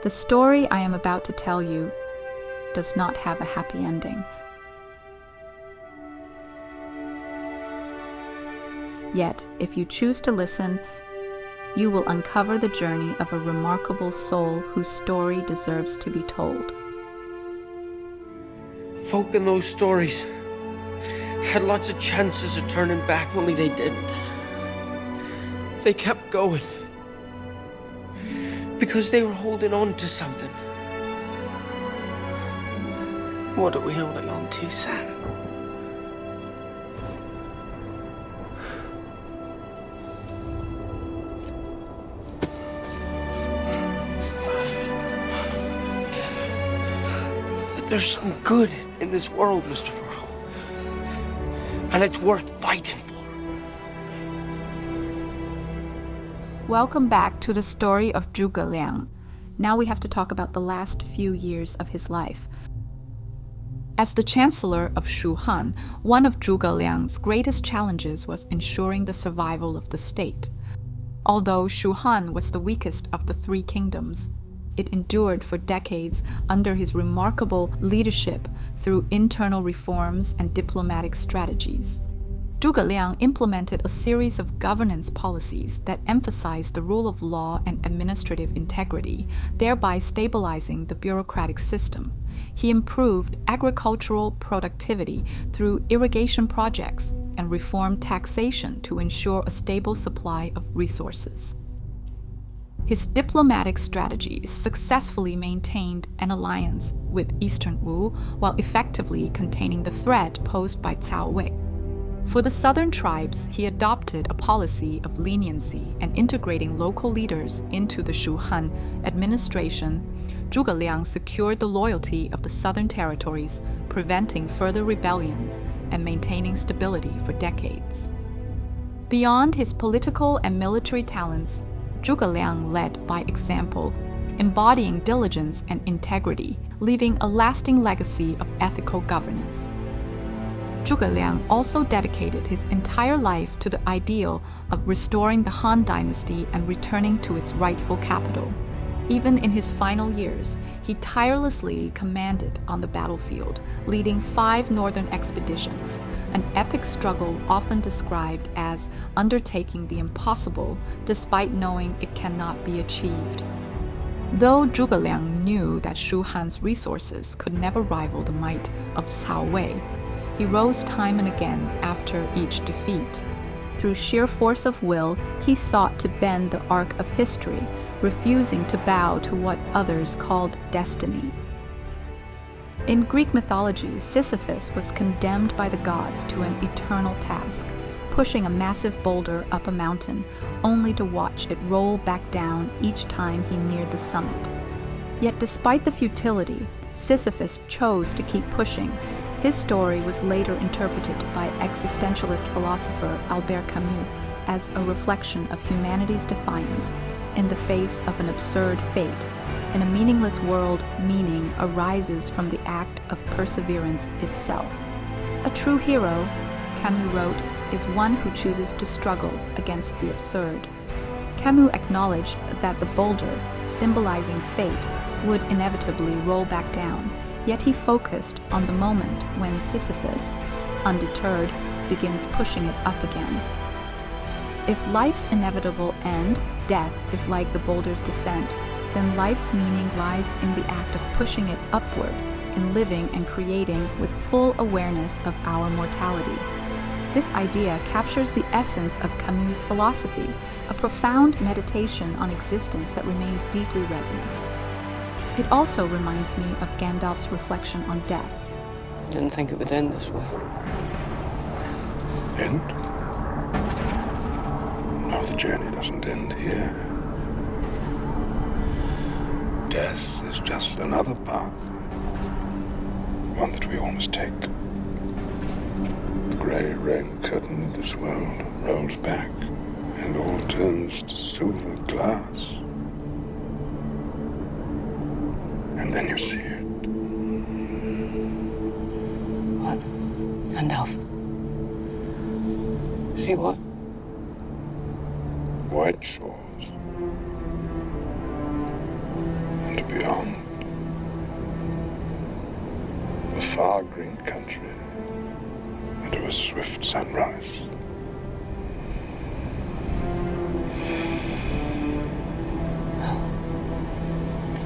The story I am about to tell you does not have a happy ending. Yet, if you choose to listen, you will uncover the journey of a remarkable soul whose story deserves to be told. Folk in those stories had lots of chances of turning back, only they didn't. They kept going because they were holding on to something. What are we holding on to, Sam? There's some good in this world, Mr. Frodo. And it's worth fighting for. Welcome back to the story of Zhuge Liang. Now we have to talk about the last few years of his life. As the Chancellor of Shu Han, one of Zhuge Liang's greatest challenges was ensuring the survival of the state. Although Shu Han was the weakest of the three kingdoms, it endured for decades under his remarkable leadership through internal reforms and diplomatic strategies. Zhuge Liang implemented a series of governance policies that emphasized the rule of law and administrative integrity, thereby stabilizing the bureaucratic system. He improved agricultural productivity through irrigation projects and reformed taxation to ensure a stable supply of resources. His diplomatic strategies successfully maintained an alliance with Eastern Wu while effectively containing the threat posed by Cao Wei. For the southern tribes, he adopted a policy of leniency and integrating local leaders into the Shu Han administration. Zhuge Liang secured the loyalty of the southern territories, preventing further rebellions and maintaining stability for decades. Beyond his political and military talents, Zhuge Liang led by example, embodying diligence and integrity, leaving a lasting legacy of ethical governance. Zhuge Liang also dedicated his entire life to the ideal of restoring the Han dynasty and returning to its rightful capital. Even in his final years, he tirelessly commanded on the battlefield, leading 5 northern expeditions, an epic struggle often described as undertaking the impossible despite knowing it cannot be achieved. Though Zhuge Liang knew that Shu Han's resources could never rival the might of Cao Wei, he rose time and again after each defeat. Through sheer force of will, he sought to bend the arc of history, refusing to bow to what others called destiny. In Greek mythology, Sisyphus was condemned by the gods to an eternal task, pushing a massive boulder up a mountain, only to watch it roll back down each time he neared the summit. Yet despite the futility, Sisyphus chose to keep pushing. His story was later interpreted by existentialist philosopher Albert Camus as a reflection of humanity's defiance in the face of an absurd fate. In a meaningless world, meaning arises from the act of perseverance itself. A true hero, Camus wrote, is one who chooses to struggle against the absurd. Camus acknowledged that the boulder, symbolizing fate, would inevitably roll back down, yet he focused on the moment when Sisyphus, undeterred, begins pushing it up again. If life's inevitable end, death, is like the boulder's descent, then life's meaning lies in the act of pushing it upward, in living and creating with full awareness of our mortality. This idea captures the essence of Camus' philosophy, a profound meditation on existence that remains deeply resonant. It also reminds me of Gandalf's reflection on death. I didn't think it would end this way. End? No, the journey doesn't end here. Death is just another path. One that we all must take. The grey rain curtain of this world rolls back, and all turns to silver glass. And then you see it. What? Gandalf? See what? White shores. And far green country and to a swift sunrise.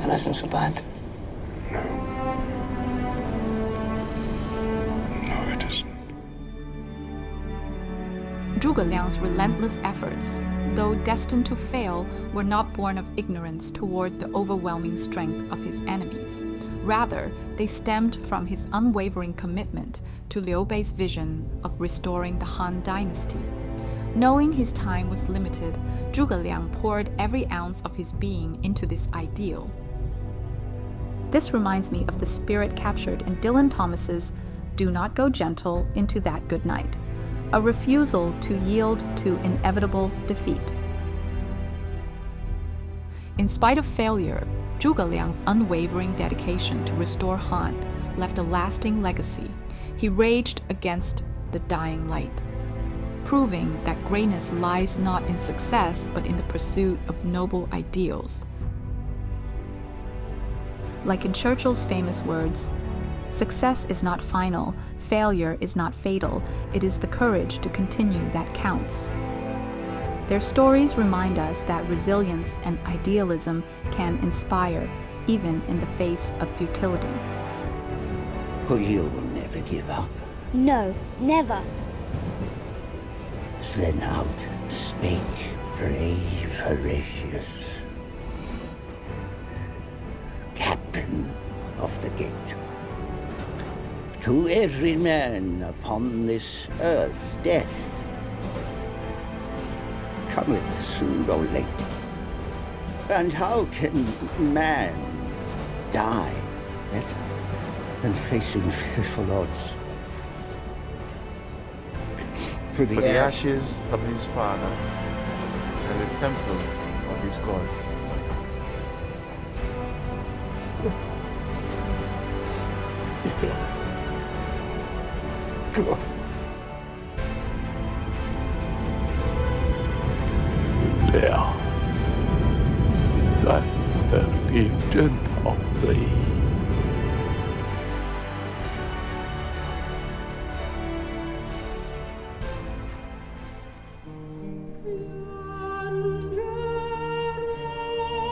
That isn't so bad. No. No, it isn't. Zhuge Liang's relentless efforts, though destined to fail, were not born of ignorance toward the overwhelming strength of his enemies. Rather, they stemmed from his unwavering commitment to Liu Bei's vision of restoring the Han dynasty. Knowing his time was limited, Zhuge Liang poured every ounce of his being into this ideal. This reminds me of the spirit captured in Dylan Thomas's "Do Not Go Gentle Into That Good Night," a refusal to yield to inevitable defeat. In spite of failure, Zhuge Liang's unwavering dedication to restore Han left a lasting legacy. He raged against the dying light, proving that greatness lies not in success but in the pursuit of noble ideals. Like in Churchill's famous words, "Success is not final, failure is not fatal, it is the courage to continue that counts." Their stories remind us that resilience and idealism can inspire, even in the face of futility. Well, you will never give up. No, never. Then out spake brave Horatius, captain of the gate. To every man upon this earth death cometh soon or late. And how can man die better than facing fearful odds? For the ashes of his fathers and the temples of his gods. God. 亮，在等令征讨贼。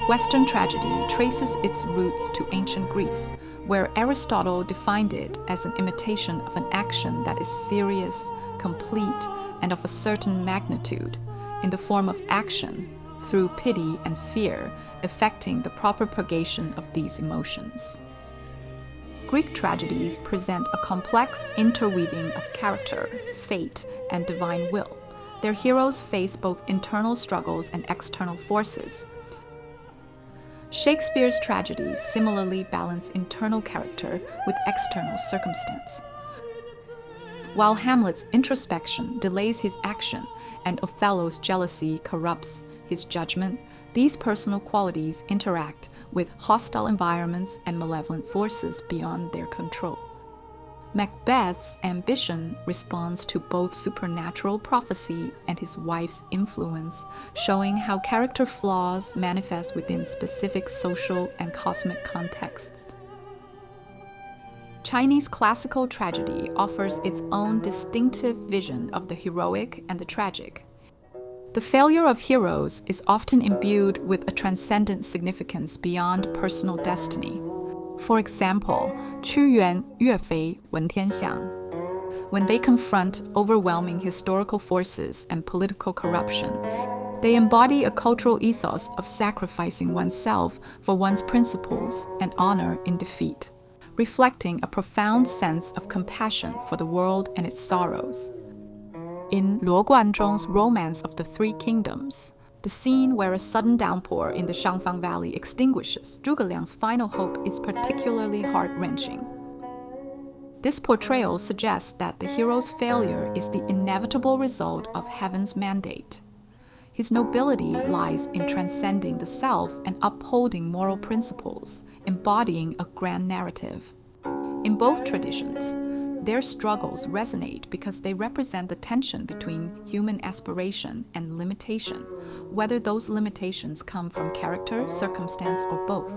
Western tragedy traces its roots to ancient Greece, where Aristotle defined it as an imitation of an action that is serious, complete, and of a certain magnitude, in the form of action, through pity and fear, effecting the proper purgation of these emotions. Greek tragedies present a complex interweaving of character, fate, and divine will. Their heroes face both internal struggles and external forces. Shakespeare's tragedies similarly balance internal character with external circumstance. While Hamlet's introspection delays his action and Othello's jealousy corrupts his judgment, these personal qualities interact with hostile environments and malevolent forces beyond their control. Macbeth's ambition responds to both supernatural prophecy and his wife's influence, showing how character flaws manifest within specific social and cosmic contexts. Chinese classical tragedy offers its own distinctive vision of the heroic and the tragic. The failure of heroes is often imbued with a transcendent significance beyond personal destiny. For example, 屈原、岳飞、文天祥. When they confront overwhelming historical forces and political corruption, they embody a cultural ethos of sacrificing oneself for one's principles and honor in defeat, reflecting a profound sense of compassion for the world and its sorrows. In Luo Guanzhong's Romance of the Three Kingdoms, the scene where a sudden downpour in the Shangfang Valley extinguishes Zhuge Liang's final hope is particularly heart-wrenching. This portrayal suggests that the hero's failure is the inevitable result of heaven's mandate. His nobility lies in transcending the self and upholding moral principles, embodying a grand narrative. In both traditions, their struggles resonate because they represent the tension between human aspiration and limitation, whether those limitations come from character, circumstance, or both.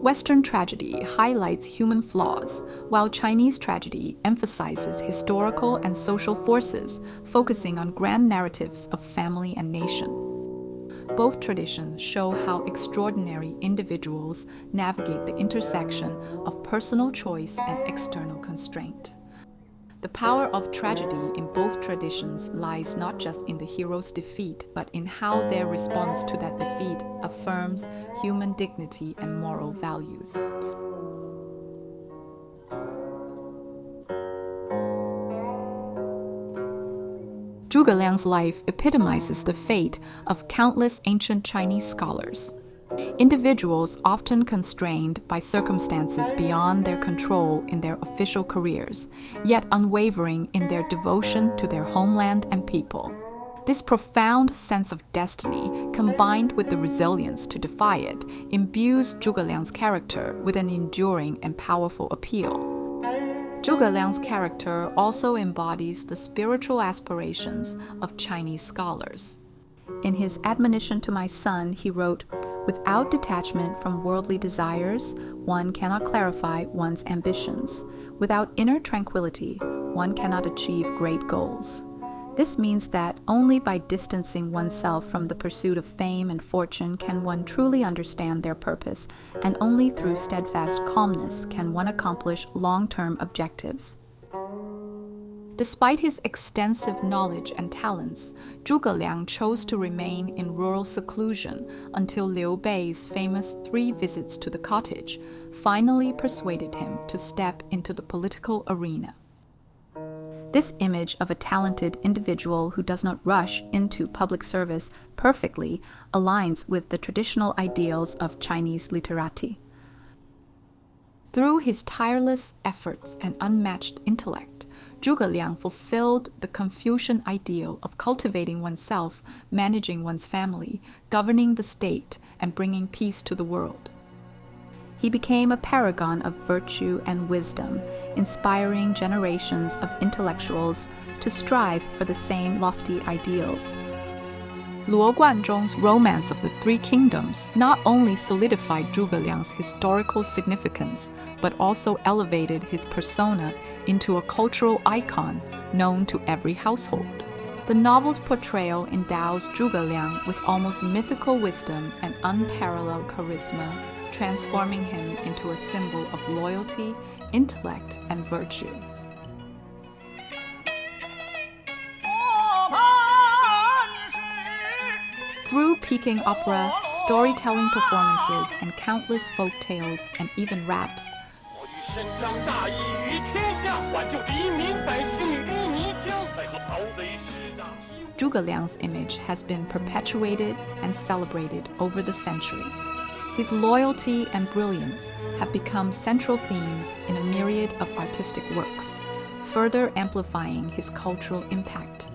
Western tragedy highlights human flaws, while Chinese tragedy emphasizes historical and social forces, focusing on grand narratives of family and nation. Both traditions show how extraordinary individuals navigate the intersection of personal choice and external constraint. The power of tragedy in both traditions lies not just in the hero's defeat, but in how their response to that defeat affirms human dignity and moral values. Zhuge Liang's life epitomizes the fate of countless ancient Chinese scholars. Individuals often constrained by circumstances beyond their control in their official careers, yet unwavering in their devotion to their homeland and people. This profound sense of destiny, combined with the resilience to defy it, imbues Zhuge Liang's character with an enduring and powerful appeal. Zhuge Liang's character also embodies the spiritual aspirations of Chinese scholars. In his admonition to my son, he wrote, "Without detachment from worldly desires, one cannot clarify one's ambitions. Without inner tranquility, one cannot achieve great goals." This means that only by distancing oneself from the pursuit of fame and fortune can one truly understand their purpose, and only through steadfast calmness can one accomplish long-term objectives. Despite his extensive knowledge and talents, Zhuge Liang chose to remain in rural seclusion until Liu Bei's famous 3 visits to the cottage finally persuaded him to step into the political arena. This image of a talented individual who does not rush into public service perfectly aligns with the traditional ideals of Chinese literati. Through his tireless efforts and unmatched intellect, Zhuge Liang fulfilled the Confucian ideal of cultivating oneself, managing one's family, governing the state, and bringing peace to the world. He became a paragon of virtue and wisdom, inspiring generations of intellectuals to strive for the same lofty ideals. Luo Guanzhong's Romance of the Three Kingdoms not only solidified Zhuge Liang's historical significance, but also elevated his persona into a cultural icon known to every household. The novel's portrayal endows Zhuge Liang with almost mythical wisdom and unparalleled charisma, transforming him into a symbol of loyalty, intellect, and virtue. Through Peking opera, storytelling performances, and countless folk tales and even raps, Zhuge Liang's image has been perpetuated and celebrated over the centuries. His loyalty and brilliance have become central themes in a myriad of artistic works, further amplifying his cultural impact.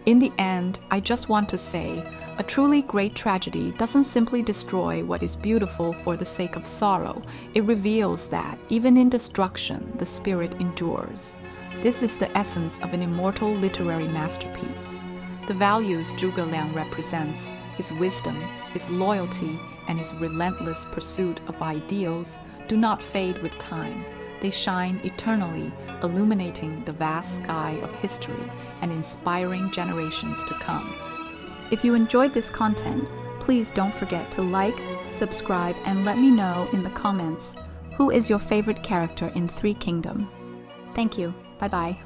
In the end, I just want to say, a truly great tragedy doesn't simply destroy what is beautiful for the sake of sorrow. It reveals that, even in destruction, the spirit endures. This is the essence of an immortal literary masterpiece. The values Zhuge Liang represents, his wisdom, his loyalty, and his relentless pursuit of ideals, do not fade with time. They shine eternally, illuminating the vast sky of history and inspiring generations to come. If you enjoyed this content, please don't forget to like, subscribe, and let me know in the comments who is your favorite character in Three Kingdoms. Thank you. Bye-bye.